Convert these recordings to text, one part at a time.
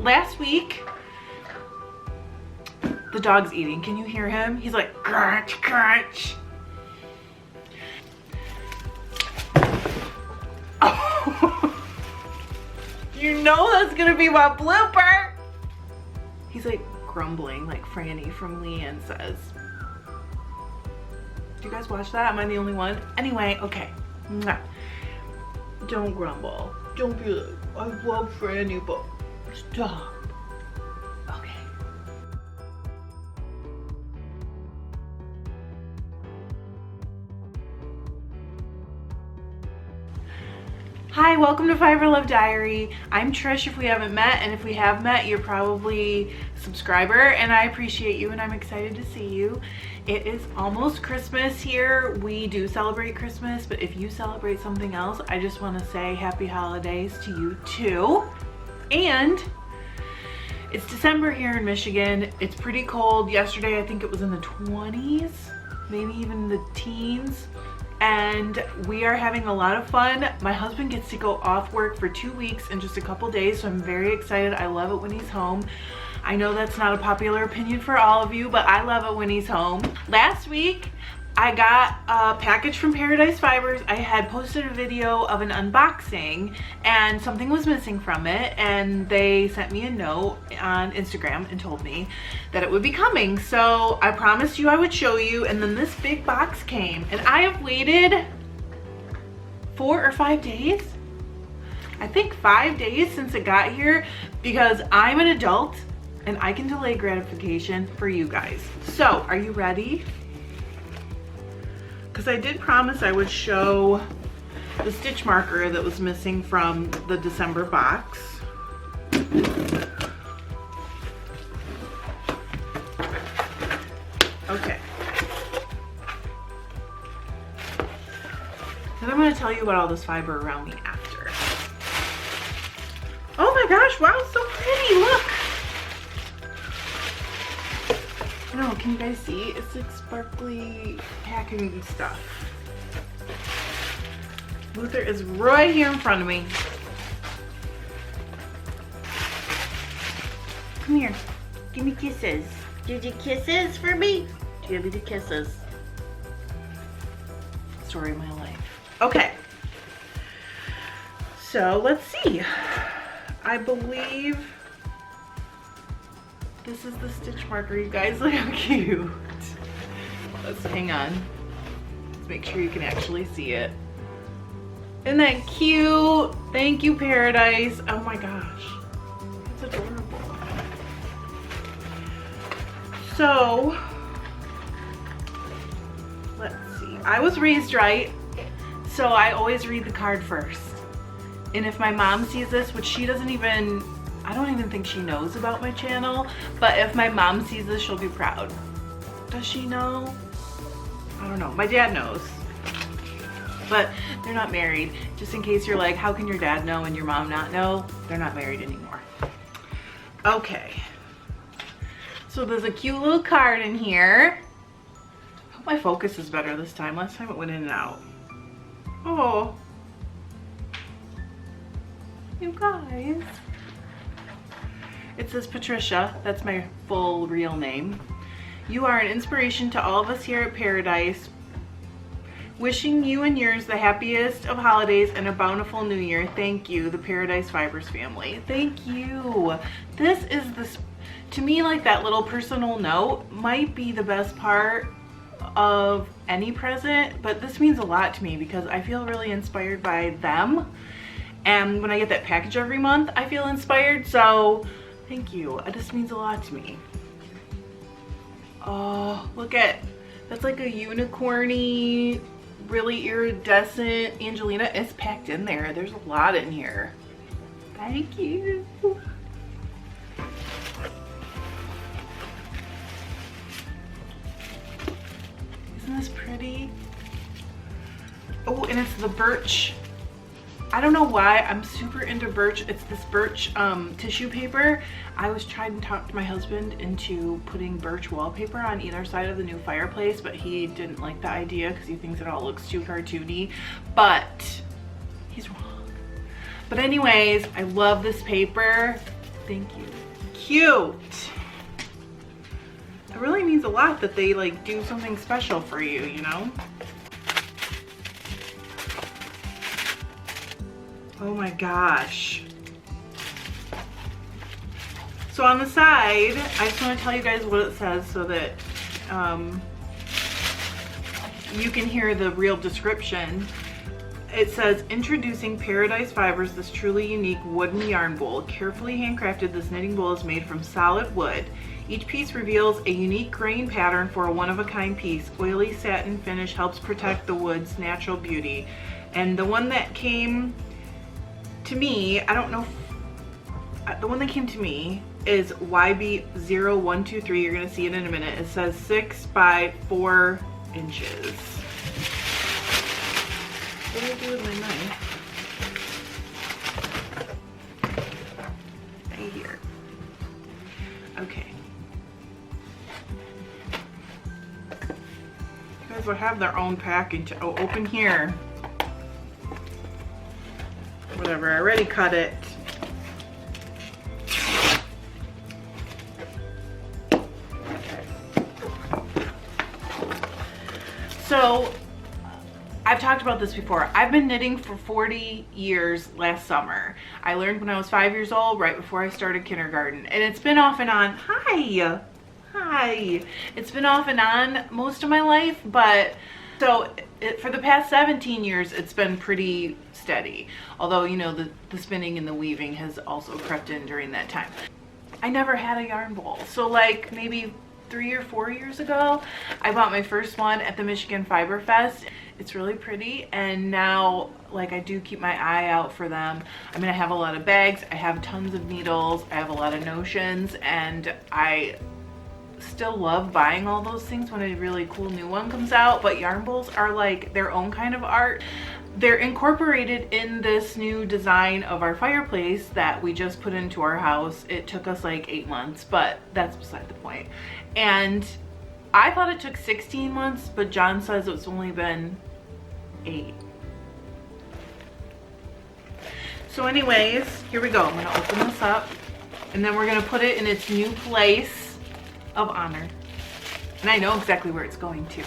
last week, the dog's eating. Can you hear him? He's like, crunch, crunch. Oh. You know that's gonna be my blooper. He's like grumbling like Franny from Leanne says. Do you guys watch that? Am I the only one? Anyway, okay. Don't grumble. Don't be like, I love Franny, but stop. Okay. Hi, welcome to FiberLoveDiary. I'm Trish if we haven't met, and if we have met, you're probably a subscriber, and I appreciate you and I'm excited to see you. It is almost Christmas here. We do celebrate Christmas, but if you celebrate something else, I just want to say happy holidays to you too. And it's December here in Michigan. It's pretty cold. Yesterday I think it was in the 20s, maybe even the teens. And we are having a lot of fun. My husband gets to go off work for 2 weeks in just a couple days, so I'm very excited. I love it when he's home. I know that's not a popular opinion for all of you, but I love it when he's home. Last week, I got a package from Paradise Fibers. I had posted a video of an unboxing and something was missing from it, and they sent me a note on Instagram and told me that it would be coming. So I promised you I would show you, and then this big box came, and I have waited 4 or 5 days. I think 5 days since it got here because I'm an adult and I can delay gratification for you guys. So are you ready? Because I did promise I would show the stitch marker that was missing from the December box. Okay. Then I'm going to tell you about all this fiber around me after. Oh my gosh, wow, it's so pretty, look! No, can you guys see? It's like sparkly packing stuff. Luther is right here in front of me. Come here. Give me kisses. Did you kisses for me? Give me the kisses. Story of my life. Okay. So let's see. I believe this is the stitch marker, you guys. Look how cute. Let's hang on. Let's make sure you can actually see it. Isn't that cute? Thank you, Paradise. Oh my gosh. That's adorable. So, let's see. I was raised right, so I always read the card first. And if my mom sees this, which she doesn't even, I don't even think she knows about my channel, but if my mom sees this, she'll be proud. Does she know? I don't know. My dad knows, but they're not married. Just in case you're like, how can your dad know and your mom not know? They're not married anymore. Okay. So there's a cute little card in here. I hope my focus is better this time. Last time it went in and out. Oh. You guys. It says Patricia, that's my full real name. You are an inspiration to all of us here at Paradise. Wishing you and yours the happiest of holidays and a bountiful new year. Thank you, the Paradise Fibers family. Thank you. This is this, to me, like that little personal note might be the best part of any present, but this means a lot to me because I feel really inspired by them. And when I get that package every month, I feel inspired, so thank you. This means a lot to me. Oh, look at, that's like a unicorny, really iridescent Angelina. It's packed in there. There's a lot in here. Thank you. Isn't this pretty? Oh, and it's the birch. I don't know why I'm super into birch. It's this birch tissue paper. I was trying to talk to my husband into putting birch wallpaper on either side of the new fireplace, but he didn't like the idea because he thinks it all looks too cartoony, but he's wrong. But anyways, I love this paper. Thank you. Cute. It really means a lot that they like do something special for you, you know? Oh my gosh. So on the side, I just want to tell you guys what it says so that you can hear the real description. It says, introducing Paradise Fibers, this truly unique wooden yarn bowl. Carefully handcrafted, this knitting bowl is made from solid wood. Each piece reveals a unique grain pattern for a one-of-a-kind piece. Oily satin finish helps protect the wood's natural beauty. And the one that came to me, I don't know, the one that came to me is YB0123. You're gonna see it in a minute. It says 6 by 4 inches. What do I do with my knife? Right here. Okay. You guys will have their own package. Oh, open here. Whatever, I already cut it. So, I've talked about this before. I've been knitting for 40 years last summer. I learned when I was 5 years old, right before I started kindergarten. And it's been off and on. Hi. It's been off and on most of my life, but so for the past 17 years, it's been pretty steady. Although, you know, the spinning and the weaving has also crept in during that time. I never had a yarn bowl. So like maybe 3 or 4 years ago, I bought my first one at the Michigan Fiber Fest. It's really pretty, and now like I do keep my eye out for them. I'm gonna have a lot of bags. I have tons of needles. I have a lot of notions, and I still love buying all those things when a really cool new one comes out, but yarn bowls are like their own kind of art. They're incorporated in this new design of our fireplace that we just put into our house. It took us like 8 months, but that's beside the point. And I thought it took 16 months, but John says it's only been 8. So anyways, here we go. I'm gonna open this up, and then we're gonna put it in its new place of honor. And I know exactly where it's going to.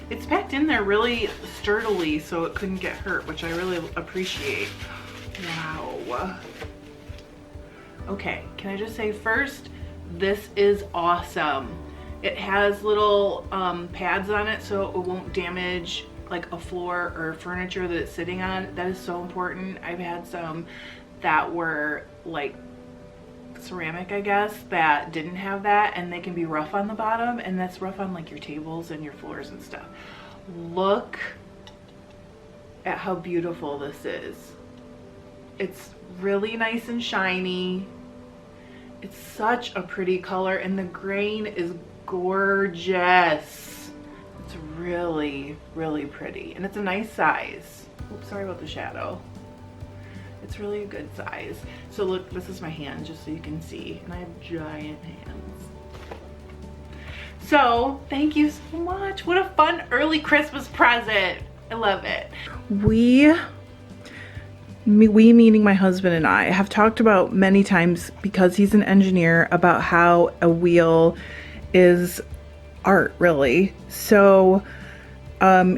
It's packed in there really sturdily so it couldn't get hurt, which I really appreciate. Wow. Okay, can I just say first, this is awesome. It has little pads on it so it won't damage like a floor or furniture that it's sitting on. That is so important. I've had some that were like ceramic, I guess, that didn't have that, and they can be rough on the bottom, and that's rough on like your tables and your floors and stuff. Look at how beautiful this is. It's really nice and shiny. It's such a pretty color, and the grain is gorgeous. It's really, really pretty, and it's a nice size. Oops, sorry about the shadow. It's really a good size. So look, this is my hand, just so you can see, and I have giant hands. So thank you so much. What a fun early Christmas present. I love it. We meaning my husband and I have talked about many times, because he's an engineer, about how a wheel is art, really. So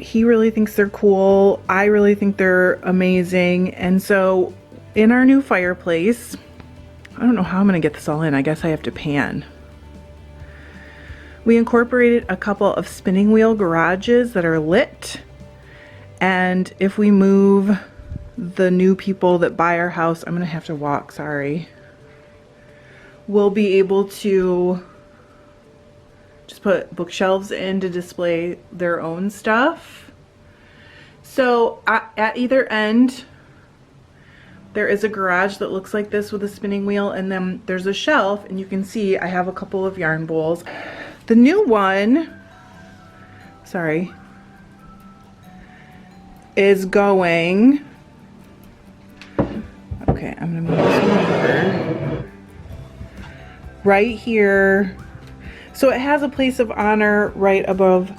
he really thinks they're cool. I really think they're amazing. And so in our new fireplace, I don't know how I'm gonna get this all in. I guess I have to pan. We incorporated a couple of spinning wheel garages that are lit. And if we move the new people that buy our house, I'm gonna have to walk, sorry, we'll be able to just put bookshelves in to display their own stuff. So at either end, there is a garage that looks like this with a spinning wheel, and then there's a shelf, and you can see I have a couple of yarn bowls. The new one, sorry, is going, okay, I'm gonna move this one over, right here. So it has a place of honor right above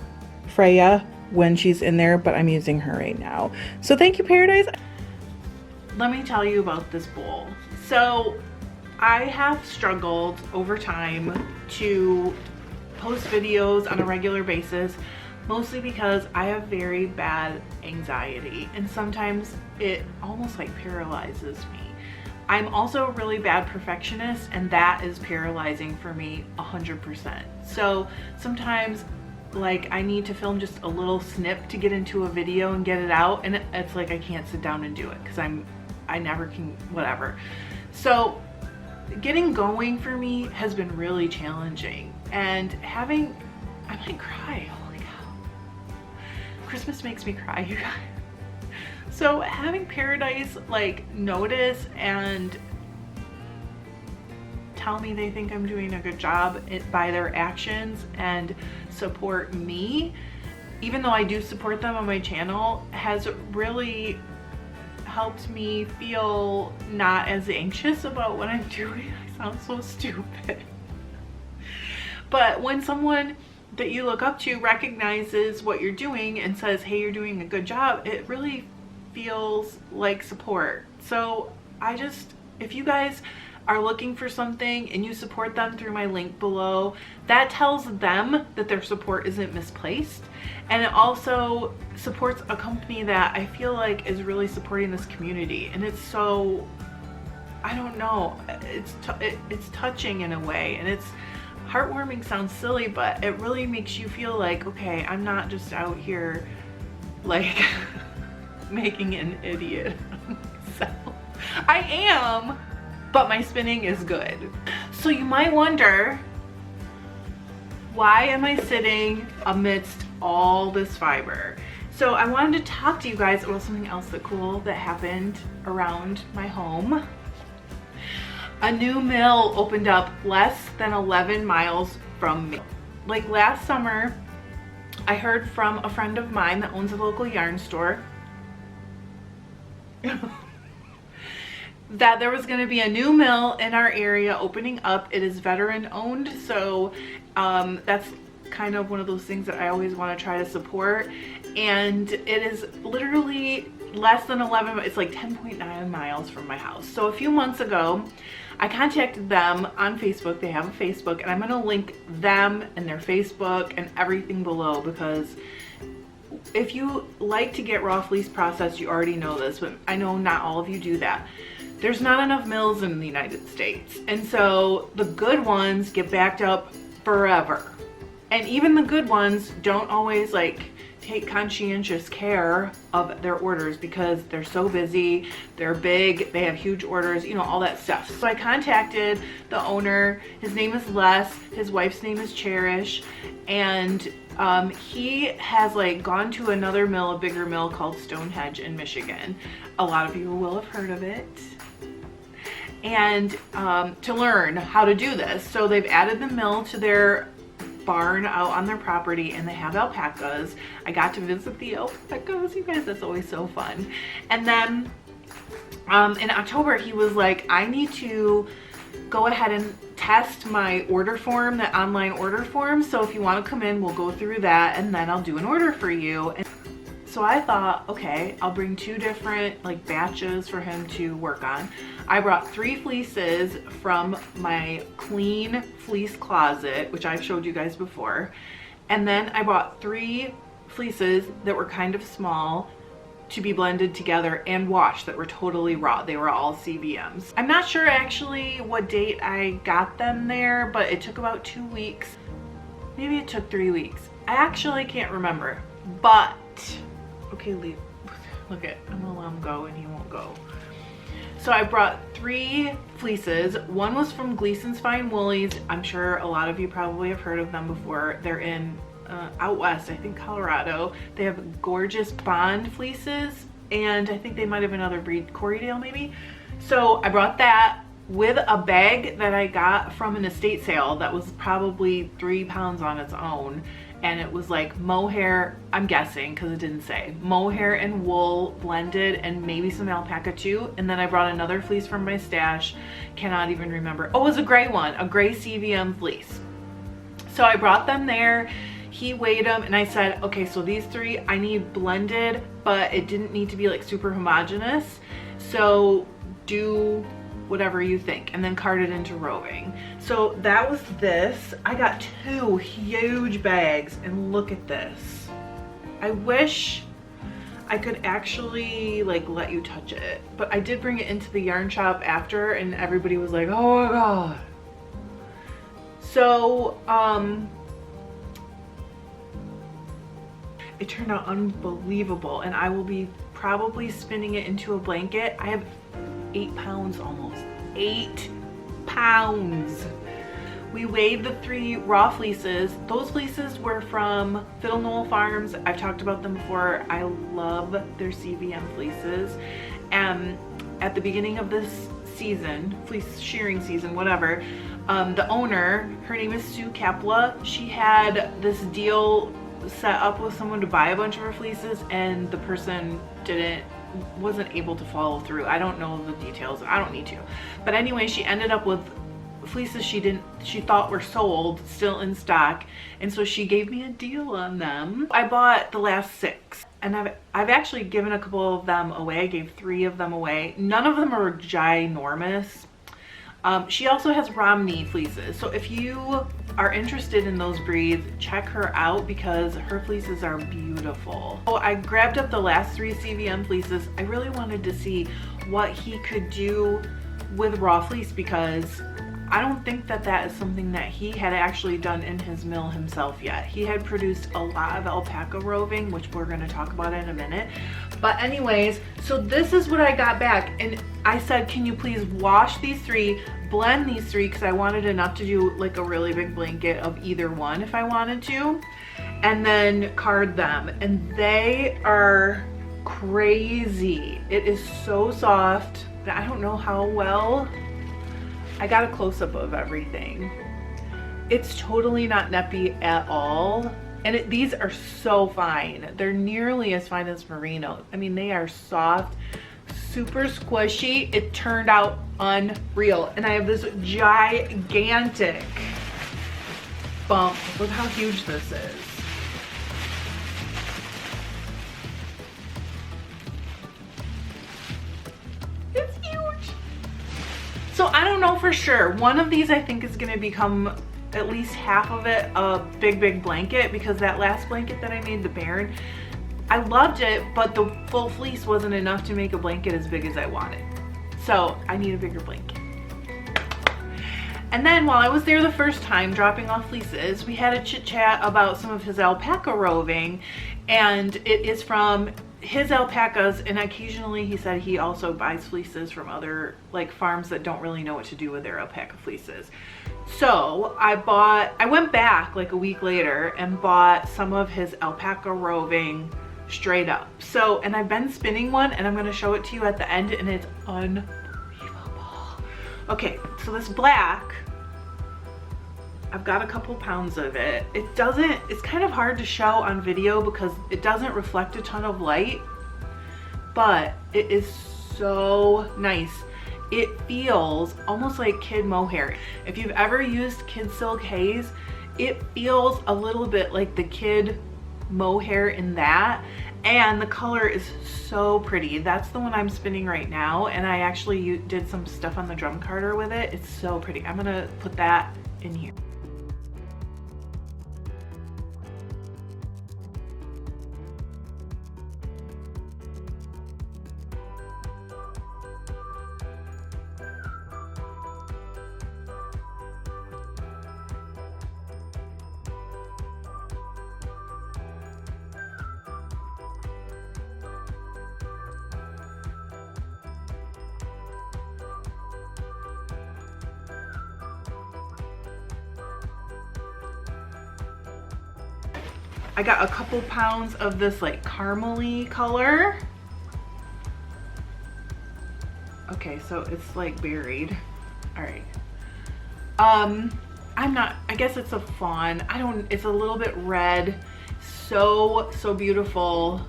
Freya when she's in there, but I'm using her right now. So thank you, Paradise. Let me tell you about this bowl. So I have struggled over time to post videos on a regular basis, mostly because I have very bad anxiety, and sometimes it almost like paralyzes me. I'm also a really bad perfectionist, and that is paralyzing for me 100%. So sometimes like I need to film just a little snip to get into a video and get it out, and it's like I can't sit down and do it because I never can, whatever. So getting going for me has been really challenging, and I might cry, holy cow. Christmas makes me cry, you guys. So having Paradise like notice and tell me they think I'm doing a good job by their actions and support me, even though I do support them on my channel, has really helped me feel not as anxious about what I'm doing. I sound so stupid. But when someone that you look up to recognizes what you're doing and says, hey, you're doing a good job, it really feels like support. So if you guys are looking for something and you support them through my link below, that tells them that their support isn't misplaced, and it also supports a company that I feel like is really supporting this community. And it's so, I don't know, it's touching in a way, and it's heartwarming. Sounds silly, but it really makes you feel like, okay, I'm not just out here like making an idiot of myself. I am, but my spinning is good. So you might wonder, why am I sitting amidst all this fiber? So I wanted to talk to you guys about something else cool that happened around my home. A new mill opened up less than 11 miles from me. Like last summer, I heard from a friend of mine that owns a local yarn store that there was going to be a new mill in our area opening up. It is veteran owned, so that's kind of one of those things that I always want to try to support. And it is literally less than 11, it's like 10.9 miles from my house. So a few months ago, I contacted them on Facebook. They have a Facebook, and I'm going to link them and their Facebook and everything below, because if you like to get raw fleece processed, you already know this, but I know not all of you do that. There's not enough mills in the United States, and so the good ones get backed up forever. And even the good ones don't always like take conscientious care of their orders because they're so busy, they're big, they have huge orders, you know, all that stuff. So I contacted the owner. His name is Les, his wife's name is Cherish, and he has like gone to another mill, a bigger mill called Stonehenge in Michigan. A lot of you will have heard of it. And to learn how to do this. So they've added the mill to their barn out on their property, and they have alpacas. I got to visit the alpacas, you guys, that's always so fun. And then in October, he was like, I need to go ahead and test my order form, the online order form. So if you want to come in, we'll go through that, and then I'll do an order for you. And so I thought, okay, I'll bring 2 different like batches for him to work on. I brought 3 fleeces from my clean fleece closet, which I've showed you guys before. And then I bought 3 fleeces that were kind of small to be blended together and washed, that were totally raw. They were all CVMs. I'm not sure actually what date I got them there, but it took about 2 weeks. Maybe it took 3 weeks. I actually can't remember, but okay, leave. Look at, I'm gonna let him go and he won't go. So I brought 3 fleeces. One was from Gleason's Fine Woolies. I'm sure a lot of you probably have heard of them before. They're in out west, I think Colorado. They have gorgeous bond fleeces, and I think they might have another breed, Corriedale maybe. So I brought that with a bag that I got from an estate sale that was probably 3 pounds on its own. And it was like mohair, I'm guessing because it didn't say, mohair and wool blended, and maybe some alpaca too. And then I brought another fleece from my stash, cannot even remember. Oh, it was a gray one, a gray CVM fleece. So I brought them there, he weighed them, and I said, okay, so these 3 I need blended, but it didn't need to be like super homogeneous. So do whatever you think, and then card it into roving. So that was this. I got 2 huge bags, and look at this. I wish I could actually like let you touch it, but I did bring it into the yarn shop after, and everybody was like, oh my god. So it turned out unbelievable, and I will be probably spinning it into a blanket. I have 8 pounds almost. 8 pounds. We weighed the 3 raw fleeces. Those fleeces were from Fiddle Knoll Farms. I've talked about them before. I love their CVM fleeces. And at the beginning of this season, fleece shearing season, whatever, the owner, her name is Sue Kapla, she had this deal set up with someone to buy a bunch of her fleeces, and the person wasn't able to follow through. I don't know the details. I don't need to. But anyway, she ended up with fleeces she thought were sold, still in stock, and so she gave me a deal on them. I bought the last 6, and I've actually given a couple of them away. I gave 3 of them away. None of them are ginormous. She also has Romney fleeces, so if you are interested in those breeds, check her out because her fleeces are beautiful. So I grabbed up the last 3 CVM fleeces. I really wanted to see what he could do with raw fleece, because I don't think that is something that he had actually done in his mill himself yet. He had produced a lot of alpaca roving, which we're going to talk about in a minute. But anyways, so this is what I got back, and I said, can you please wash these 3, blend these 3, because I wanted enough to do like a really big blanket of either one if I wanted to, and then card them. And they are crazy. It is so soft. I don't know how well. I got a close-up of everything. It's totally not neppy at all. And these are so fine. They're nearly as fine as merino. I mean, they are soft, super squishy. It turned out unreal. And I have this gigantic bump. Look how huge this is. It's huge. So I don't know for sure. One of these I think is gonna become at least half of it a big blanket, because that last blanket that I made, the Baron, I loved it, but the full fleece wasn't enough to make a blanket as big as I wanted. So I need a bigger blanket. And then while I was there the first time dropping off fleeces, we had a chit chat about some of his alpaca roving, and it is from his alpacas, and occasionally he said he also buys fleeces from other like farms that don't really know what to do with their alpaca fleeces. So I went back like a week later and bought some of his alpaca roving straight up. So, and I've been spinning one, and I'm going to show it to you at the end, and it's unbelievable. Okay, so this black, I've got a couple pounds of it. It's kind of hard to show on video because it doesn't reflect a ton of light, but it is so nice. It feels almost like kid mohair. If you've ever used Kid Silk Haze, it feels a little bit like the kid mohair in that, and the color is so pretty. That's the one I'm spinning right now, and I actually did some stuff on the drum carder with it. It's so pretty. I'm gonna put that in here. I got a couple pounds of this like caramely color. Okay, so it's like buried. All right. I guess it's a fawn. It's a little bit red. So beautiful.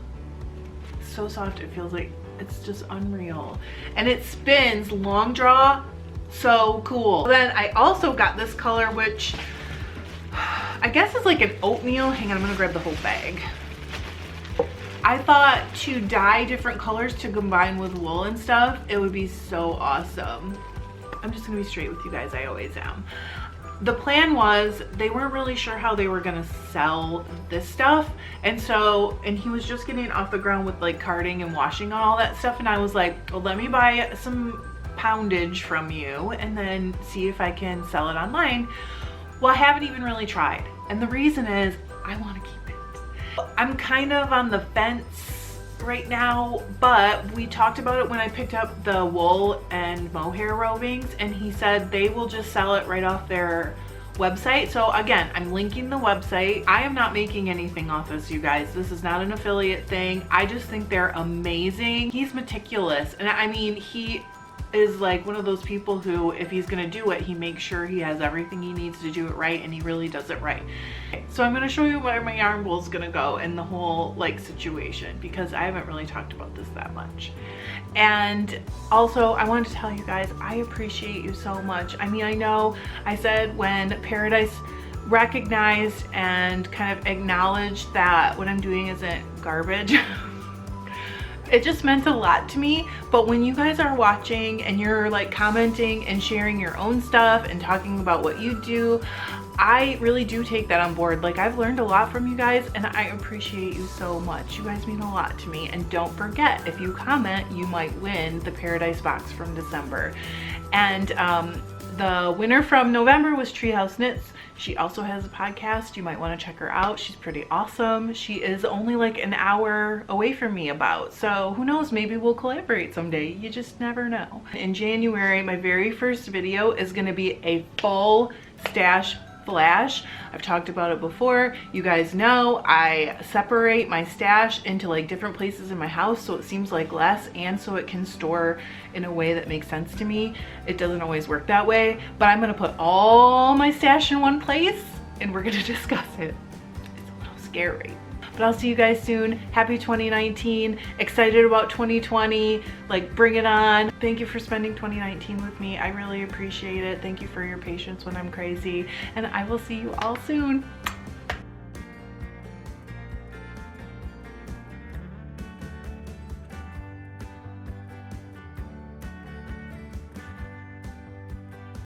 So soft, it feels like it's just unreal. And it spins long draw, so cool. Then I also got this color, which I guess it's like an oatmeal. Hang on, I'm gonna grab the whole bag. I thought to dye different colors to combine with wool and stuff, it would be so awesome. I'm just gonna be straight with you guys, I always am. The plan was they weren't really sure how they were gonna sell this stuff, and he was just getting off the ground with like carting and washing and all that stuff, and I was like, well, let me buy some poundage from you and then see if I can sell it online. Well, I haven't even really tried, and the reason is I want to keep it. I'm kind of on the fence right now, but we talked about it when I picked up the wool and mohair rovings, and he said they will just sell it right off their website. So again, I'm linking the website. I am not making anything off this, you guys. This is not an affiliate thing. I just think they're amazing. He's meticulous, and I mean, he is like one of those people who, if he's gonna do it, he makes sure he has everything he needs to do it right, and he really does it right. Okay, so I'm gonna show you where my yarn bowl is gonna go in the whole like situation, because I haven't really talked about this that much. And also I wanted to tell you guys, I appreciate you so much. I mean, I know I said when Paradise recognized and kind of acknowledged that what I'm doing isn't garbage, it just meant a lot to me. But when you guys are watching and you're like commenting and sharing your own stuff and talking about what you do, I really do take that on board. Like, I've learned a lot from you guys, and I appreciate you so much. You guys mean a lot to me. And don't forget, if you comment, you might win the Paradise box from December. And the winner from November was Treehouse Knits. She also has a podcast. You might want to check her out. She's pretty awesome. She is only like an hour away from me about. So who knows, maybe we'll collaborate someday. You just never know. In January, my very first video is going to be a full stash flash. I've talked about it before. You guys know I separate my stash into like different places in my house, so it seems like less, and so it can store in a way that makes sense to me. It doesn't always work that way, but I'm gonna put all my stash in one place and we're gonna discuss it. It's a little scary. But I'll see you guys soon. Happy 2019. Excited about 2020. Like, bring it on. Thank you for spending 2019 with me. I really appreciate it. Thank you for your patience when I'm crazy. And I will see you all soon.